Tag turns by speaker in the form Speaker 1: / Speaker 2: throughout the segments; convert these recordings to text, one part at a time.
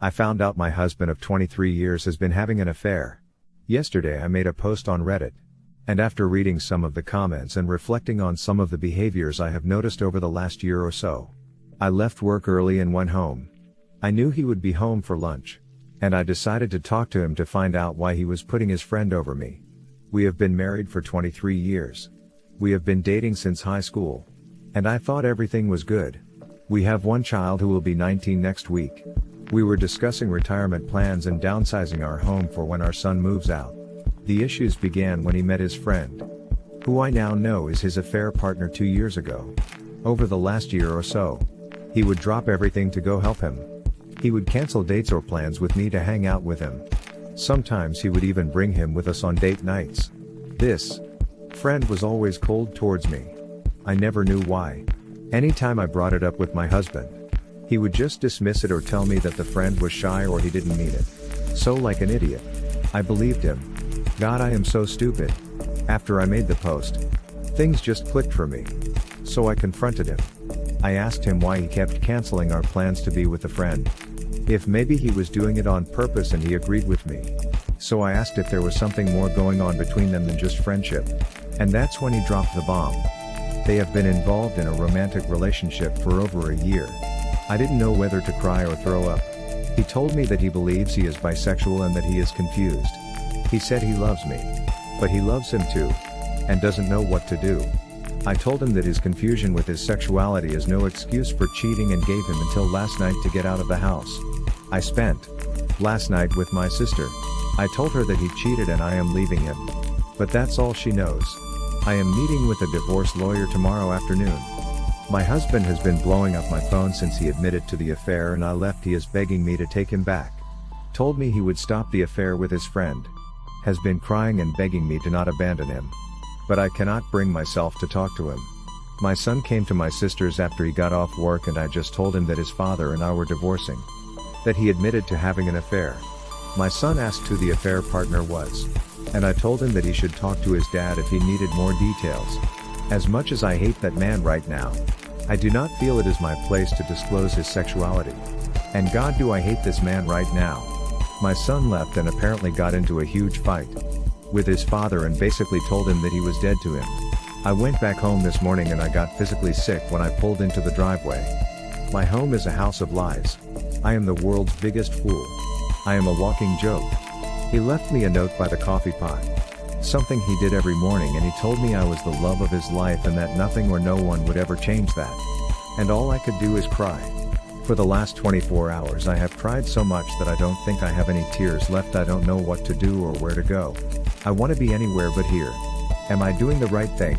Speaker 1: I found out my husband of 23 years has been having an affair. Yesterday I made a post on Reddit. And after reading some of the comments and reflecting on some of the behaviors I have noticed over the last year or so, I left work early and went home. I knew he would be home for lunch. And I decided to talk to him to find out why he was putting his friend over me. We have been married for 23 years. We have been dating since high school. And I thought everything was good. We have one child who will be 19 next week. We were discussing retirement plans and downsizing our home for when our son moves out. The issues began when he met his friend, who I now know is his affair partner 2 years ago. Over the last year or so, he would drop everything to go help him. He would cancel dates or plans with me to hang out with him. Sometimes he would even bring him with us on date nights. This friend was always cold towards me. I never knew why. Anytime I brought it up with my husband, he would just dismiss it or tell me that the friend was shy or he didn't mean it. So like an idiot, I believed him. God, I am so stupid. After I made the post, things just clicked for me. So I confronted him. I asked him why he kept canceling our plans to be with a friend. If maybe he was doing it on purpose, and he agreed with me. So I asked if there was something more going on between them than just friendship. And that's when he dropped the bomb. They have been involved in a romantic relationship for over a year. I didn't know whether to cry or throw up. He told me that he believes he is bisexual and that he is confused. He said he loves me. But he loves him too. And doesn't know what to do. I told him that his confusion with his sexuality is no excuse for cheating and gave him until last night to get out of the house. I spent last night with my sister. I told her that he cheated and I am leaving him. But that's all she knows. I am meeting with a divorce lawyer tomorrow afternoon. My husband has been blowing up my phone since he admitted to the affair and I left. He is begging me to take him back. Told me he would stop the affair with his friend. Has been crying and begging me to not abandon him. But I cannot bring myself to talk to him. My son came to my sister's after he got off work and I just told him that his father and I were divorcing. That he admitted to having an affair. My son asked who the affair partner was. And I told him that he should talk to his dad if he needed more details. As much as I hate that man right now, I do not feel it is my place to disclose his sexuality. And God, do I hate this man right now. My son left and apparently got into a huge fight with his father and basically told him that he was dead to him. I went back home this morning and I got physically sick when I pulled into the driveway. My home is a house of lies. I am the world's biggest fool. I am a walking joke. He left me a note by the coffee pot. Something he did every morning, and he told me I was the love of his life and that nothing or no one would ever change that. And all I could do is cry. For the last 24 hours I have cried so much that I don't think I have any tears left. I don't know what to do or where to go. I want to be anywhere but here. Am I doing the right thing?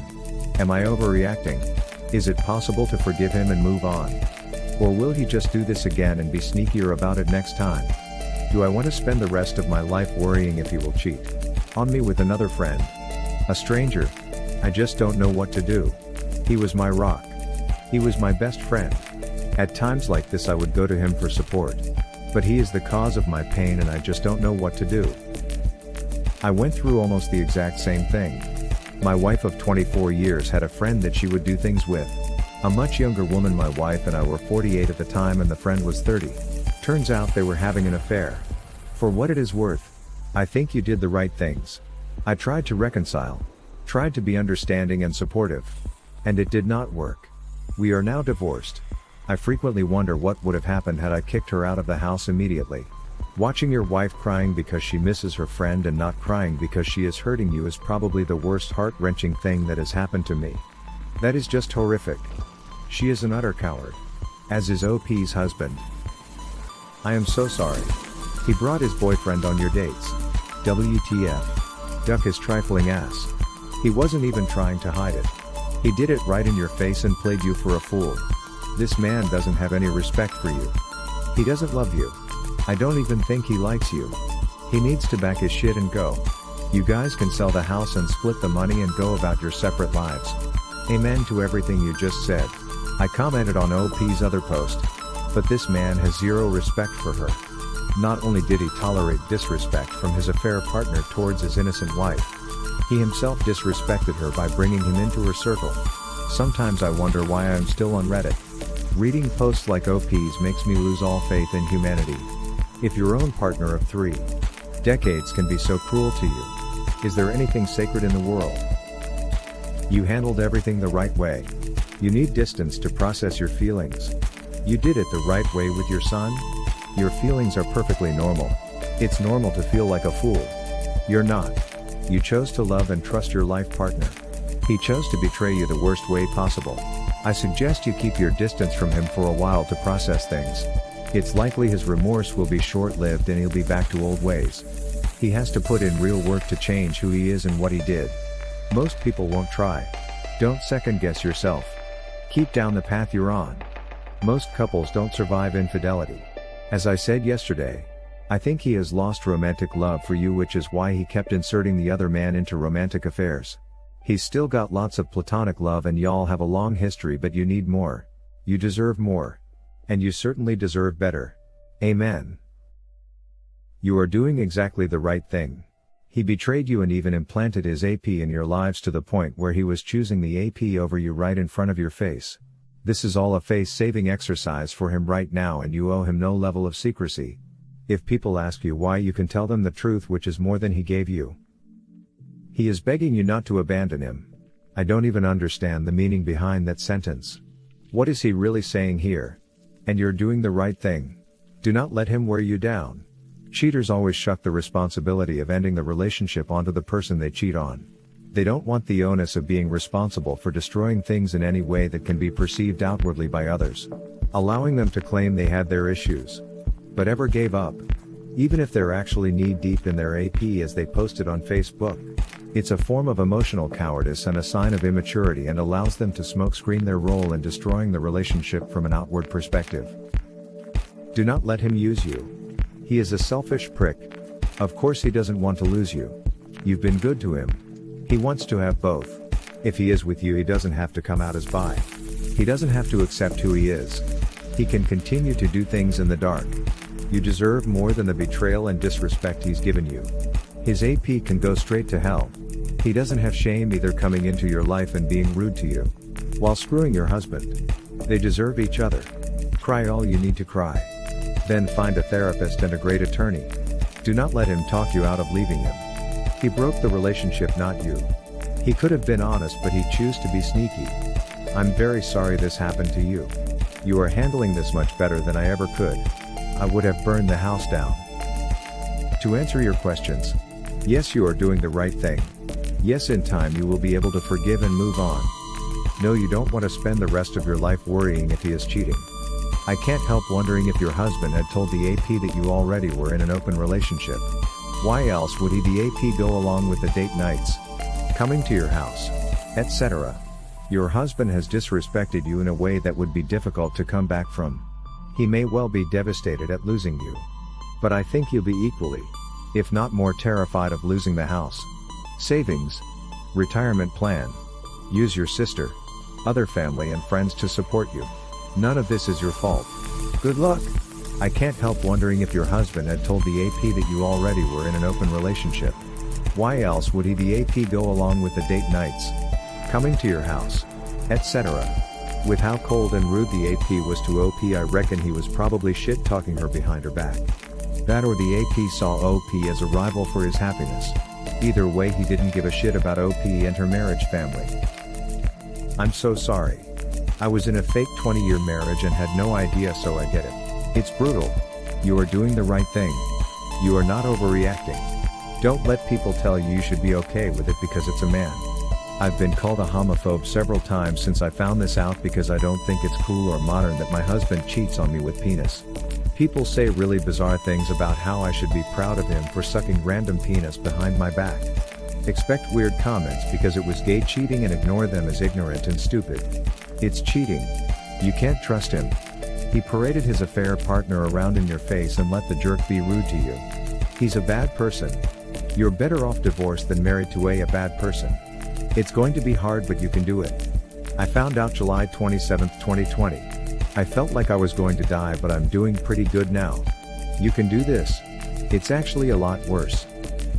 Speaker 1: Am I overreacting? Is it possible to forgive him and move on? Or will he just do this again and be sneakier about it next time? Do I want to spend the rest of my life worrying if he will cheat on me with another friend? A stranger? I just don't know what to do. He was my rock. He was my best friend. At times like this I would go to him for support. But he is the cause of my pain and I just don't know what to do. I went through almost the exact same thing. My wife of 24 years had a friend that she would do things with. A much younger woman. My wife and I were 48 at the time and the friend was 30. Turns out they were having an affair. For what it is worth, I think you did the right things. I tried to reconcile. Tried to be understanding and supportive. And it did not work. We are now divorced. I frequently wonder what would have happened had I kicked her out of the house immediately. Watching your wife crying because she misses her friend and not crying because she is hurting you is probably the worst heart-wrenching thing that has happened to me. That is just horrific. She is an utter coward. As is OP's husband. I am so sorry. He brought his boyfriend on your dates. WTF. Duck his trifling ass. He wasn't even trying to hide it. He did it right in your face and played you for a fool. This man doesn't have any respect for you. He doesn't love you. I don't even think he likes you. He needs to back his shit and go. You guys can sell the house and split the money and go about your separate lives. Amen to everything you just said. I commented on OP's other post. But this man has zero respect for her. Not only did he tolerate disrespect from his affair partner towards his innocent wife, he himself disrespected her by bringing him into her circle. Sometimes I wonder why I am still on Reddit. Reading posts like OP's makes me lose all faith in humanity. If your own partner of 3 decades can be so cruel to you, is there anything sacred in the world? You handled everything the right way. You need distance to process your feelings. You did it the right way with your son. Your feelings are perfectly normal. It's normal to feel like a fool. You're not. You chose to love and trust your life partner. He chose to betray you the worst way possible. I suggest you keep your distance from him for a while to process things. It's likely his remorse will be short-lived and he'll be back to old ways. He has to put in real work to change who he is and what he did. Most people won't try. Don't second-guess yourself. Keep down the path you're on. Most couples don't survive infidelity. As I said yesterday, I think he has lost romantic love for you, which is why he kept inserting the other man into romantic affairs. He's still got lots of platonic love and y'all have a long history, but you need more. You deserve more. And you certainly deserve better. Amen. You are doing exactly the right thing. He betrayed you and even implanted his AP in your lives to the point where he was choosing the AP over you right in front of your face. This is all a face-saving exercise for him right now, and you owe him no level of secrecy. If people ask you why, you can tell them the truth, which is more than he gave you. He is begging you not to abandon him. I don't even understand the meaning behind that sentence. What is he really saying here? And you're doing the right thing. Do not let him wear you down. Cheaters always shuck the responsibility of ending the relationship onto the person they cheat on. They don't want the onus of being responsible for destroying things in any way that can be perceived outwardly by others, allowing them to claim they had their issues, but ever gave up, even if they're actually knee-deep in their AP as they posted on Facebook. It's a form of emotional cowardice and a sign of immaturity, and allows them to smokescreen their role in destroying the relationship from an outward perspective. Do not let him use you. He is a selfish prick. Of course he doesn't want to lose you. You've been good to him. He wants to have both. If he is with you, he doesn't have to come out as bi. He doesn't have to accept who he is. He can continue to do things in the dark. You deserve more than the betrayal and disrespect he's given you. His AP can go straight to hell. He doesn't have shame either, coming into your life and being rude to you, while screwing your husband. They deserve each other. Cry all you need to cry. Then find a therapist and a great attorney. Do not let him talk you out of leaving him. He broke the relationship, not you. He could have been honest, but he chose to be sneaky. I'm very sorry this happened to you. You are handling this much better than I ever could. I would have burned the house down. To answer your questions, yes, you are doing the right thing. Yes, in time you will be able to forgive and move on. No, you don't want to spend the rest of your life worrying if he is cheating. I can't help wondering if your husband had told the AP that you already were in an open relationship. Why else would he the AP go along with the date nights, coming to your house, etc.? Your husband has disrespected you in a way that would be difficult to come back from. He may well be devastated at losing you. But I think you'll be equally, if not more, terrified of losing the house, savings, retirement plan. Use your sister, other family and friends to support you. None of this is your fault. Good luck. I can't help wondering if your husband had told the AP that you already were in an open relationship. Why else would he the AP go along with the date nights, coming to your house, etc.? With how cold and rude the AP was to OP, I reckon he was probably shit-talking her behind her back. That or the AP saw OP as a rival for his happiness. Either way, he didn't give a shit about OP and her marriage family. I'm so sorry. I was in a fake 20-year marriage and had no idea, so I get it. It's brutal. You are doing the right thing. You are not overreacting. Don't let people tell you you should be okay with it because it's a man. I've been called a homophobe several times since I found this out, because I don't think it's cool or modern that my husband cheats on me with penis. People say really bizarre things about how I should be proud of him for sucking random penis behind my back. Expect weird comments because it was gay cheating and ignore them as ignorant and stupid. It's cheating. You can't trust him. He paraded his affair partner around in your face and let the jerk be rude to you. He's a bad person. You're better off divorced than married to a bad person. It's going to be hard, but you can do it. I found out July 27, 2020. I felt like I was going to die, but I'm doing pretty good now. You can do this. It's actually a lot worse,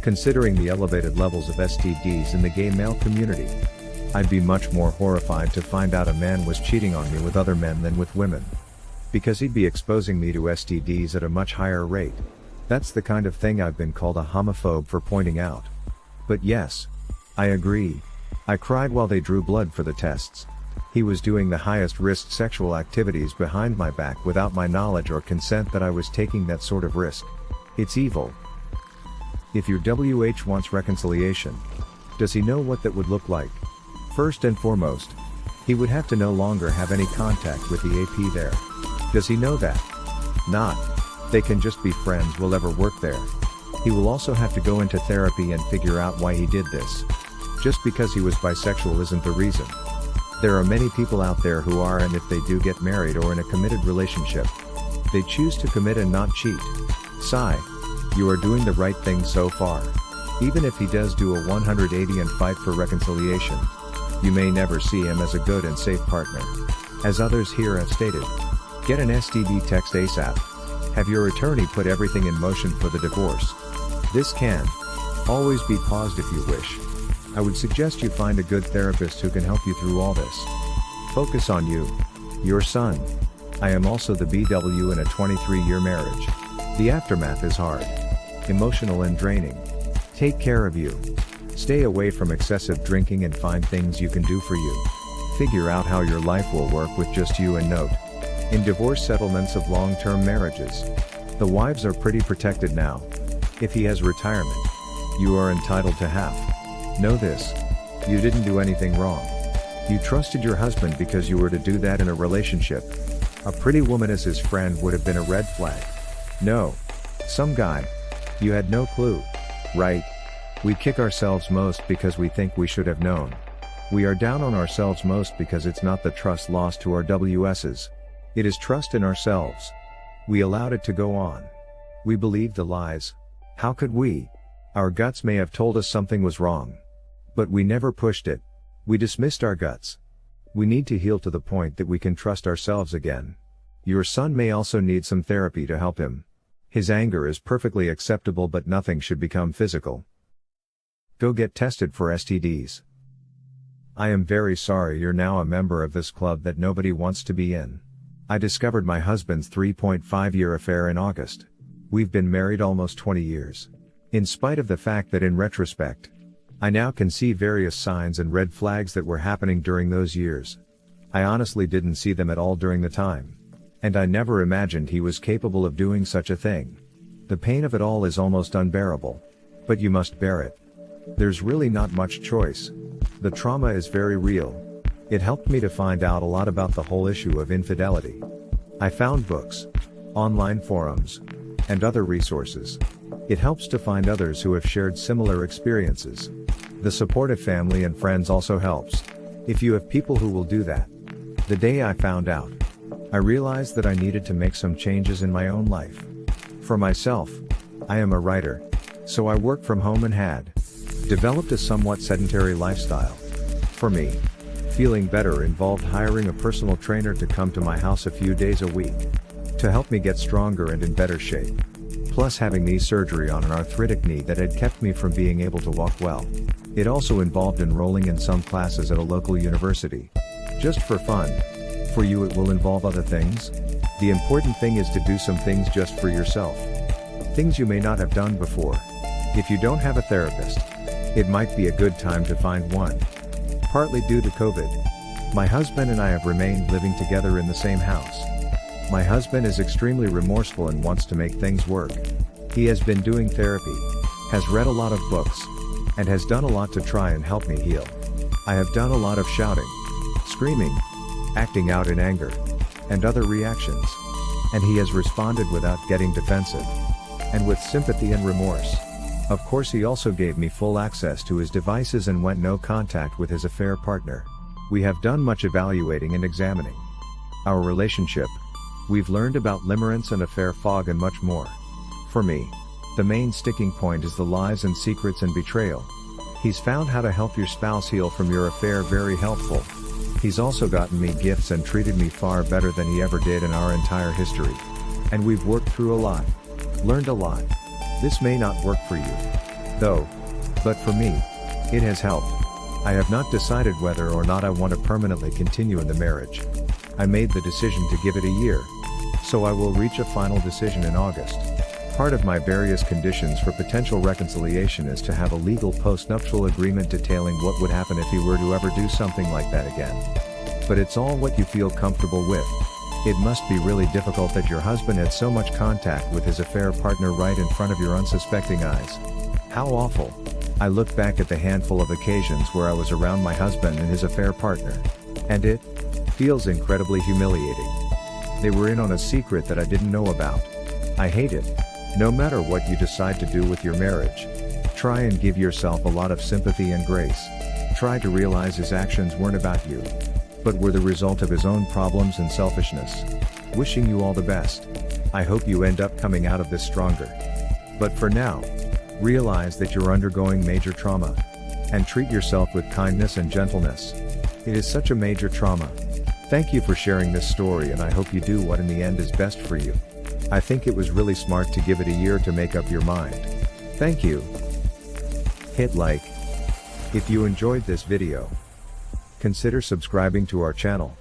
Speaker 1: considering the elevated levels of STDs in the gay male community. I'd be much more horrified to find out a man was cheating on me with other men than with women. Because he'd be exposing me to STDs at a much higher rate. That's the kind of thing I've been called a homophobe for pointing out. But yes, I agree. I cried while they drew blood for the tests. He was doing the highest risk sexual activities behind my back without my knowledge or consent that I was taking that sort of risk. It's evil. If your WH wants reconciliation, does he know what that would look like? First and foremost, he would have to no longer have any contact with the AP there. Does he know that? Not. They can just be friends will ever work there. He will also have to go into therapy and figure out why he did this. Just because he was bisexual isn't the reason. There are many people out there who are, and if they do get married or in a committed relationship, they choose to commit and not cheat. Sigh. You are doing the right thing so far. Even if he does do a 180 and fight for reconciliation, you may never see him as a good and safe partner. As others here have stated, get an STD text ASAP. Have your attorney put everything in motion for the divorce. This can always be paused if you wish. I would suggest you find a good therapist who can help you through all this. Focus on you. Your son. I am also the BW in a 23-year marriage. The aftermath is hard, emotional and draining. Take care of you. Stay away from excessive drinking and find things you can do for you. Figure out how your life will work with just you, and note, in divorce settlements of long-term marriages, the wives are pretty protected now. If he has retirement, you are entitled to half. Know this. You didn't do anything wrong. You trusted your husband because you were to do that in a relationship. A pretty woman as his friend would have been a red flag. No. Some guy. You had no clue. Right? We kick ourselves most because we think we should have known. We are down on ourselves most because it's not the trust lost to our WSs. It is trust in ourselves. We allowed it to go on. We believed the lies. How could we? Our guts may have told us something was wrong. But we never pushed it. We dismissed our guts. We need to heal to the point that we can trust ourselves again. Your son may also need some therapy to help him. His anger is perfectly acceptable, but nothing should become physical. Go get tested for STDs. I am very sorry you're now a member of this club that nobody wants to be in. I discovered my husband's 3.5-year affair in August. We've been married almost 20 years. In spite of the fact that in retrospect, I now can see various signs and red flags that were happening during those years. I honestly didn't see them at all during the time. And I never imagined he was capable of doing such a thing. The pain of it all is almost unbearable. But you must bear it. There's really not much choice. The trauma is very real. It helped me to find out a lot about the whole issue of infidelity. I found books, online forums, and other resources. It helps to find others who have shared similar experiences. The support of family and friends also helps. If you have people who will do that. The day I found out, I realized that I needed to make some changes in my own life. For myself, I am a writer, so I work from home and had developed a somewhat sedentary lifestyle. For me, feeling better involved hiring a personal trainer to come to my house a few days a week to help me get stronger and in better shape. Plus having knee surgery on an arthritic knee that had kept me from being able to walk well. It also involved enrolling in some classes at a local university. Just for fun. For you it will involve other things. The important thing is to do some things just for yourself. Things you may not have done before. If you don't have a therapist, it might be a good time to find one. Partly due to COVID, my husband and I have remained living together in the same house. My husband is extremely remorseful and wants to make things work. He has been doing therapy, has read a lot of books, and has done a lot to try and help me heal. I have done a lot of shouting, screaming, acting out in anger, and other reactions. And he has responded without getting defensive, and with sympathy and remorse. Of course he also gave me full access to his devices and went no contact with his affair partner. We have done much evaluating and examining our relationship. We've learned about limerence and affair fog and much more. For me, the main sticking point is the lies and secrets and betrayal. He's found how to help your spouse heal from your affair, very helpful. He's also gotten me gifts and treated me far better than he ever did in our entire history. And we've worked through a lot. Learned a lot. This may not work for you, though, but for me, it has helped. I have not decided whether or not I want to permanently continue in the marriage. I made the decision to give it a year. So I will reach a final decision in August. Part of my various conditions for potential reconciliation is to have a legal post-nuptial agreement detailing what would happen if he were to ever do something like that again. But it's all what you feel comfortable with. It must be really difficult that your husband had so much contact with his affair partner right in front of your unsuspecting eyes. How awful. I look back at the handful of occasions where I was around my husband and his affair partner. And it feels incredibly humiliating. They were in on a secret that I didn't know about. I hate it. No matter what you decide to do with your marriage, try and give yourself a lot of sympathy and grace. Try to realize his actions weren't about you, but were the result of his own problems and selfishness. Wishing you all the best. I hope you end up coming out of this stronger. But for now, realize that you're undergoing major trauma. And treat yourself with kindness and gentleness. It is such a major trauma. Thank you for sharing this story, and I hope you do what in the end is best for you. I think it was really smart to give it a year to make up your mind. Thank you. Hit like if you enjoyed this video. Consider subscribing to our channel.